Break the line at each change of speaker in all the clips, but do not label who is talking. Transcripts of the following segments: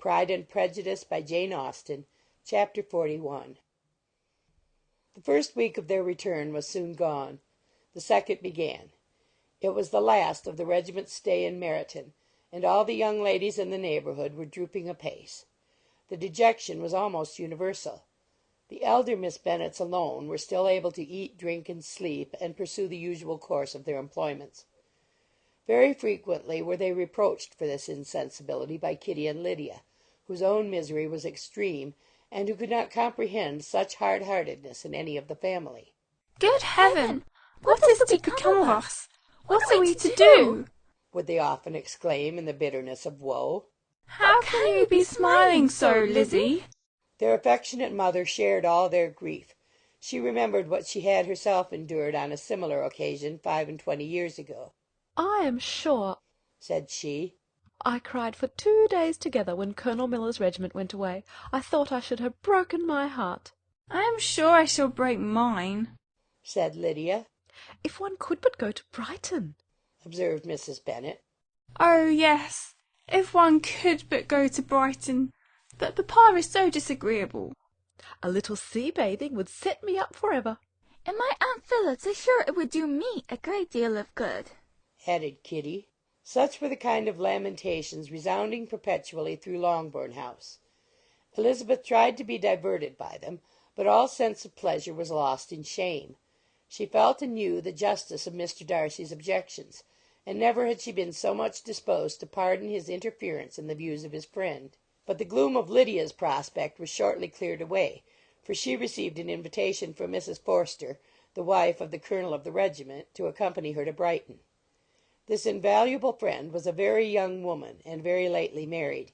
Pride and Prejudice by Jane Austen, Chapter 41. The first week of their return was soon gone. The second began. It was the last of the regiment's stay in Meryton, and all the young ladies in the neighbourhood were drooping apace. The dejection was almost universal. The elder Miss Bennets alone were still able to eat, drink, and sleep, and pursue the usual course of their employments. Very frequently were they reproached for this insensibility by Kitty and Lydia, whose own misery was extreme, and who could not comprehend such hard-heartedness in any of the family.
"Good heaven! What is to become of us? What are we to do?"
would they often exclaim in the bitterness of woe.
"How can you be smiling so, Lizzie?"
Their affectionate mother shared all their grief. She remembered what she had herself endured on a similar occasion 25 years ago.
"I am sure,"
said she,
"I cried for 2 days together when Colonel Miller's regiment went away. I thought I should have broken my heart."
"I am sure I shall break mine,"
said Lydia.
"If one could but go to Brighton,"
observed Mrs. Bennet.
"Oh, yes, if one could but go to Brighton. But papa is so disagreeable."
"A little sea-bathing would set me up for ever."
"And my Aunt Phillips is sure it would do me a great deal of good,"
added Kitty. Such were the kind of lamentations resounding perpetually through Longbourn House. Elizabeth tried to be diverted by them, but all sense of pleasure was lost in shame. She felt anew the justice of Mr. Darcy's objections, and never had she been so much disposed to pardon his interference in the views of his friend. But the gloom of Lydia's prospect was shortly cleared away, for she received an invitation from Mrs. Forster, the wife of the colonel of the regiment, to accompany her to Brighton. This invaluable friend was a very young woman, and very lately married.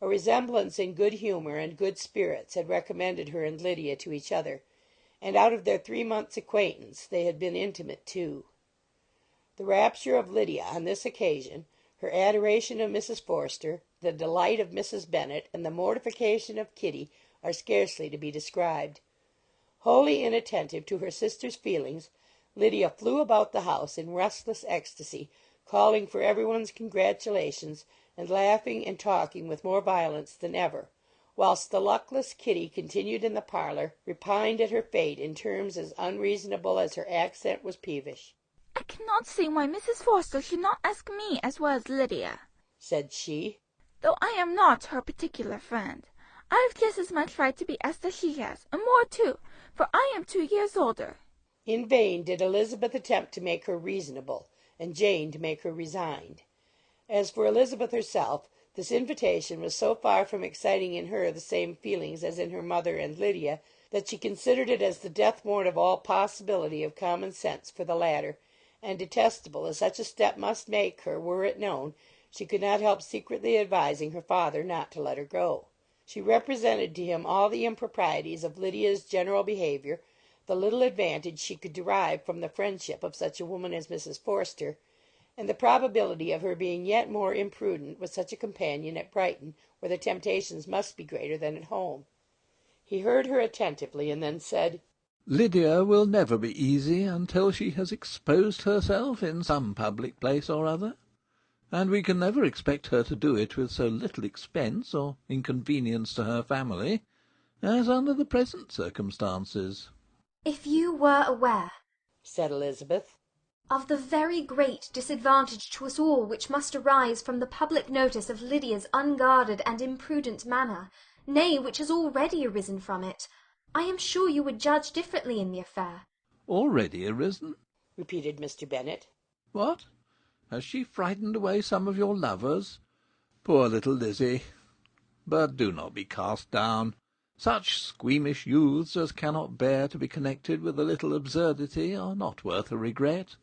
A resemblance in good humour and good spirits had recommended her and Lydia to each other, and out of their 3 months' acquaintance they had been intimate too. The rapture of Lydia on this occasion, her adoration of Mrs. Forster, the delight of Mrs. Bennet, and the mortification of Kitty are scarcely to be described. Wholly inattentive to her sister's feelings, Lydia flew about the house in restless ecstasy, calling for everyone's congratulations, and laughing and talking with more violence than ever, whilst the luckless Kitty continued in the parlour, repined at her fate in terms as unreasonable as her accent was peevish.
"I cannot see why Mrs. Forster should not ask me as well as Lydia,"
said she,
"though I am not her particular friend. I have just as much right to be asked as she has, and more too, for I am 2 years older."
In vain did Elizabeth attempt to make her reasonable, and Jane to make her resigned. As for Elizabeth herself, this invitation was so far from exciting in her the same feelings as in her mother and Lydia, that she considered it as the death warrant of all possibility of common sense for the latter, and detestable as such a step must make her were it known, she could not help secretly advising her father not to let her go. She represented to him all the improprieties of Lydia's general behaviour, the little advantage she could derive from the friendship of such a woman as Mrs. Forster, and the probability of her being yet more imprudent with such a companion at Brighton, where the temptations must be greater than at home. He heard her attentively, and then said,
"Lydia will never be easy until she has exposed herself in some public place or other, and we can never expect her to do it with so little expense or inconvenience to her family as under the present circumstances."
"If you were aware,"
said Elizabeth,
"of the very great disadvantage to us all which must arise from the public notice of Lydia's unguarded and imprudent manner, nay, which has already arisen from it, I am sure you would judge differently in the affair."
"Already arisen?"
repeated Mr. Bennet.
"What? Has she frightened away some of your lovers? Poor little Lizzie! But do not be cast down. Such squeamish youths as cannot bear to be connected with a little absurdity are not worth a regret.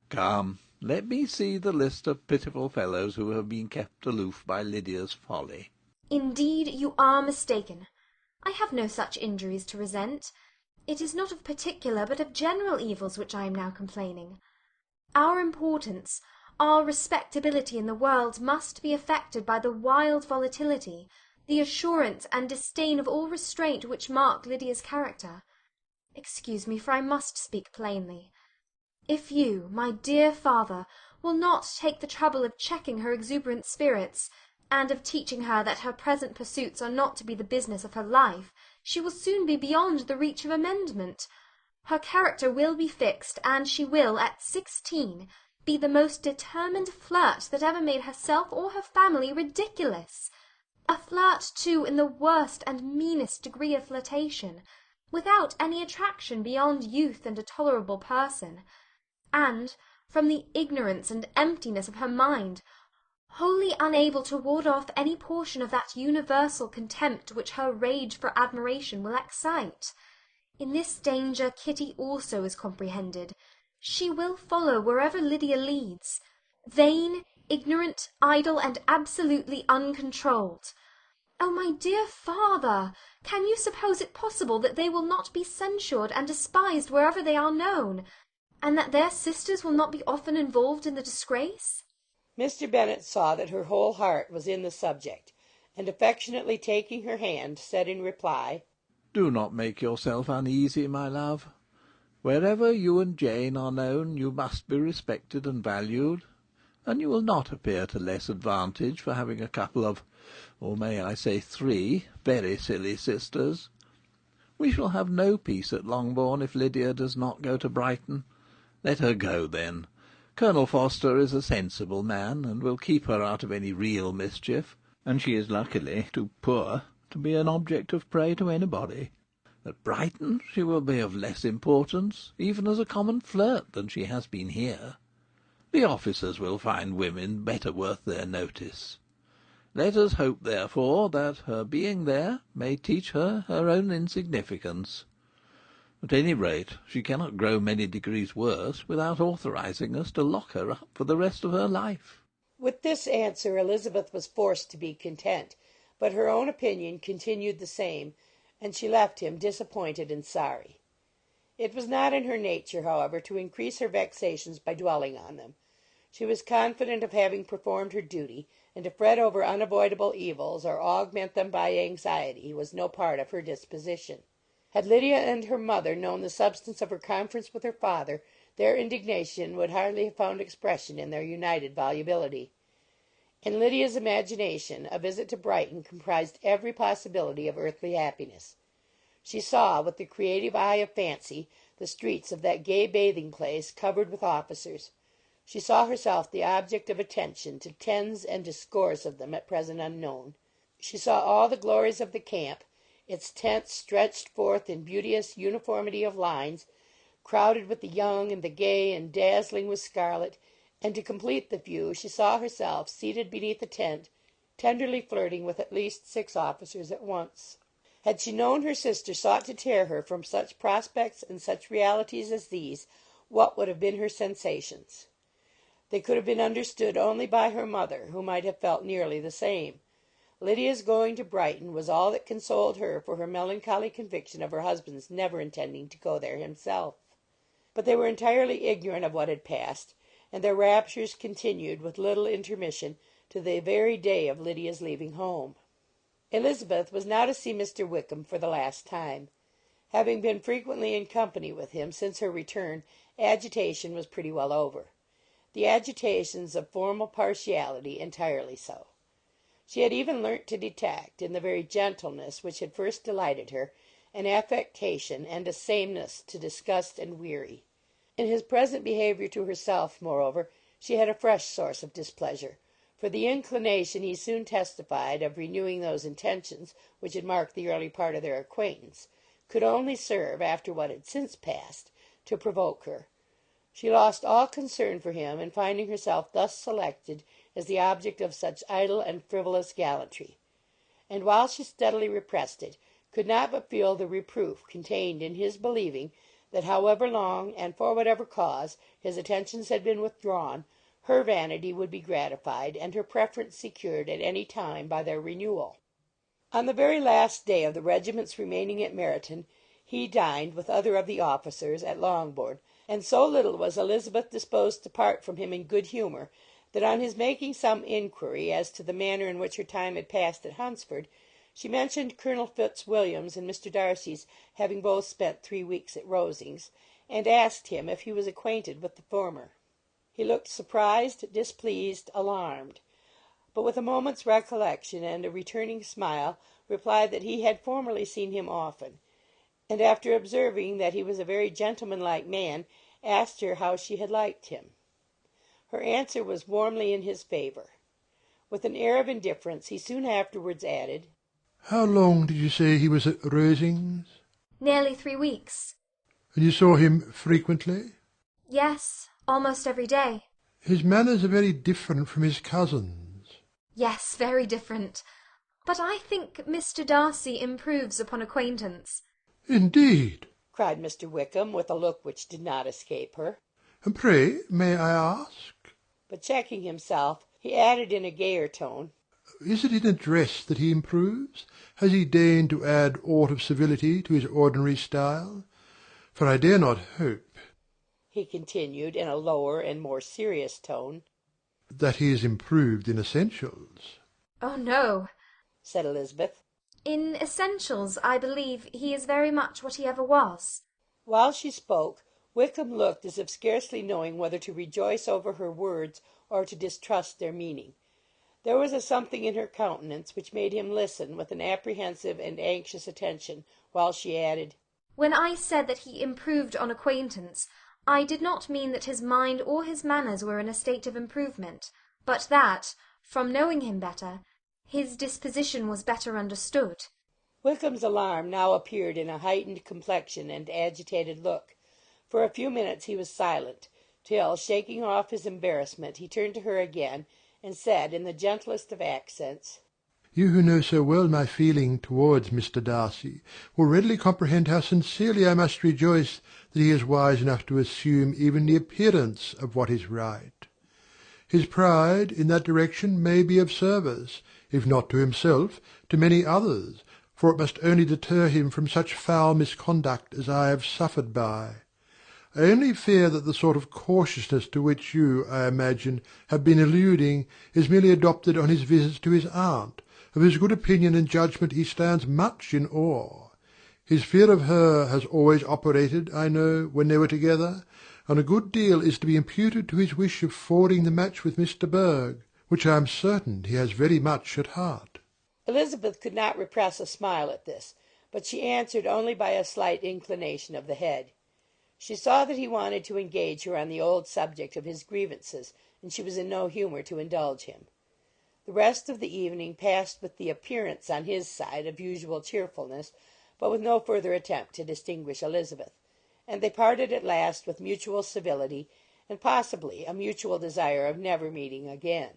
Come, let me see the list of pitiful fellows who have been kept aloof by Lydia's folly."
"Indeed, you are mistaken. I have no such injuries to resent. It is not of particular, but of general evils which I am now complaining. Our importance, our respectability in the world must be affected by the wild volatility, the assurance and disdain of all restraint which mark Lydia's character. Excuse me, for I must speak plainly. If you, my dear father, will not take the trouble of checking her exuberant spirits, and of teaching her that her present pursuits are not to be the business of her life, she will soon be beyond the reach of amendment. Her character will be fixed, and she will, at 16, be the most determined flirt that ever made herself or her family ridiculous. A flirt, too, in the worst and meanest degree of flirtation, without any attraction beyond youth and a tolerable person, and, from the ignorance and emptiness of her mind, wholly unable to ward off any portion of that universal contempt which her rage for admiration will excite. In this danger Kitty also is comprehended. She will follow wherever Lydia leads, vain, ignorant, idle, and absolutely uncontrolled. Oh, my dear father, can you suppose it possible that they will not be censured and despised wherever they are known, and that their sisters will not be often involved in the disgrace?
Mr. Bennet saw that her whole heart was in the subject, and affectionately taking her hand, said in reply,
"Do not make yourself uneasy, my love. Wherever you and Jane are known, you must be respected and valued, and you will not appear to less advantage for having a couple of, or may I say 3, very silly sisters. We shall have no peace at Longbourn if Lydia does not go to Brighton. Let her go, then. Colonel Forster is a sensible man, and will keep her out of any real mischief, and she is luckily too poor to be an object of prey to anybody. At Brighton she will be of less importance, even as a common flirt, than she has been here. The officers will find women better worth their notice. Let us hope, therefore, that her being there may teach her her own insignificance. At any rate, she cannot grow many degrees worse without authorizing us to lock her up for the rest of her life."
With this answer Elizabeth was forced to be content, but her own opinion continued the same, and she left him disappointed and sorry. It was not in her nature, however, to increase her vexations by dwelling on them. She was confident of having performed her duty, and to fret over unavoidable evils, or augment them by anxiety, was no part of her disposition. Had Lydia and her mother known the substance of her conference with her father, their indignation would hardly have found expression in their united volubility. In Lydia's imagination a visit to Brighton comprised every possibility of earthly happiness. She saw, with the creative eye of fancy, the streets of that gay bathing-place covered with officers. She saw herself the object of attention to tens and to scores of them at present unknown. She saw all the glories of the camp, its tents stretched forth in beauteous uniformity of lines, crowded with the young and the gay and dazzling with scarlet, and to complete the view she saw herself seated beneath a tent, tenderly flirting with at least 6 officers at once. Had she known her sister sought to tear her from such prospects and such realities as these, what would have been her sensations? They could have been understood only by her mother, who might have felt nearly the same. Lydia's going to Brighton was all that consoled her for her melancholy conviction of her husband's never intending to go there himself. But they were entirely ignorant of what had passed, and their raptures continued with little intermission to the very day of Lydia's leaving home. Elizabeth was now to see Mr. Wickham for the last time. Having been frequently in company with him since her return, agitation was pretty well over. The agitations of formal partiality entirely so. She had even learnt to detect, in the very gentleness which had first delighted her, an affectation and a sameness to disgust and weary. In his present behaviour to herself, moreover, she had a fresh source of displeasure, for the inclination he soon testified of renewing those intentions which had marked the early part of their acquaintance could only serve, after what had since passed, to provoke her. She lost all concern for him in finding herself thus selected as the object of such idle and frivolous gallantry, and while she steadily repressed it, could not but feel the reproof contained in his believing that however long and for whatever cause his attentions had been withdrawn, her vanity would be gratified and her preference secured at any time by their renewal. On the very last day of the regiment's remaining at Meryton, he dined, with other of the officers, at Longbourn, and so little was Elizabeth disposed to part from him in good humour, that on his making some inquiry as to the manner in which her time had passed at Hunsford, she mentioned Colonel Fitzwilliam's and Mr. Darcy's having both spent 3 weeks at Rosings, and asked him if he was acquainted with the former. He looked surprised, displeased, alarmed, but with a moment's recollection and a returning smile replied that he had formerly seen him often, and after observing that he was a very gentlemanlike man, asked her how she had liked him. Her answer was warmly in his favour. With an air of indifference he soon afterwards added,
"How long did you say he was at Rosings?"
Nearly 3 weeks.
"And you saw him frequently?"
Yes, almost every day.
"His manners are very different from his cousin's."
Yes, very different. But I think Mr. Darcy improves upon acquaintance.
"Indeed!"
cried Mr. Wickham, with a look which did not escape her.
"And pray, may I ask?"
But checking himself, he added in a gayer tone,
"Is it in address that he improves? Has he deigned to add aught of civility to his ordinary style? For I dare not hope,"
he continued in a lower and more serious tone,
"that he is improved in essentials."
Oh, no,
said Elizabeth.
in essentials I believe he is very much what he ever was.
While she spoke, Wickham looked as if scarcely knowing whether to rejoice over her words or to distrust their meaning. There was a something in her countenance which made him listen with an apprehensive and anxious attention, while she added,
When I said that he improved on acquaintance, I did not mean that his mind or his manners were in a state of improvement, but that, from knowing him better, his disposition was better understood.
Wickham's alarm now appeared in a heightened complexion and agitated look. For a few minutes he was silent, till, shaking off his embarrassment, he turned to her again, and said in the gentlest of accents,
"You who know so well my feeling towards Mr. Darcy will readily comprehend how sincerely I must rejoice that he is wise enough to assume even the appearance of what is right. His pride in that direction may be of service, if not to himself, to many others, for it must only deter him from such foul misconduct as I have suffered by. I only fear that the sort of cautiousness to which you, I imagine, have been alluding, is merely adopted on his visits to his aunt, of whose good opinion and judgment he stands much in awe. His fear of her has always operated, I know, when they were together, and a good deal is to be imputed to his wish of forwarding the match with Mr. Berg, which I am certain he has very much at heart."
Elizabeth could not repress a smile at this, but she answered only by a slight inclination of the head. She saw that he wanted to engage her on the old subject of his grievances, and she was in no humour to indulge him. The rest of the evening passed with the appearance on his side of usual cheerfulness, but with no further attempt to distinguish Elizabeth, and they parted at last with mutual civility, and possibly a mutual desire of never meeting again.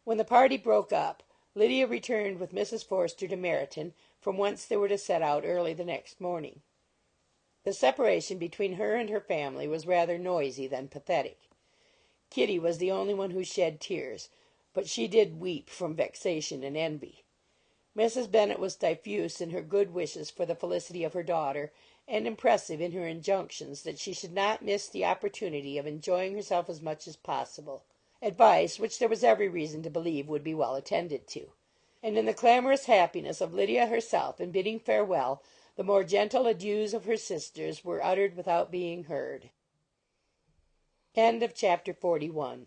When the party broke up, Lydia returned with Mrs. Forster to Meryton, from whence they were to set out early the next morning. The separation between her and her family was rather noisy than pathetic. Kitty was the only one who shed tears, but she did weep from vexation and envy. Mrs. Bennet was diffuse in her good wishes for the felicity of her daughter, and impressive in her injunctions that she should not miss the opportunity of enjoying herself as much as possible, advice which there was every reason to believe would be well attended to. And in the clamorous happiness of Lydia herself in bidding farewell, the more gentle adieus of her sisters were uttered without being heard. End of chapter 41.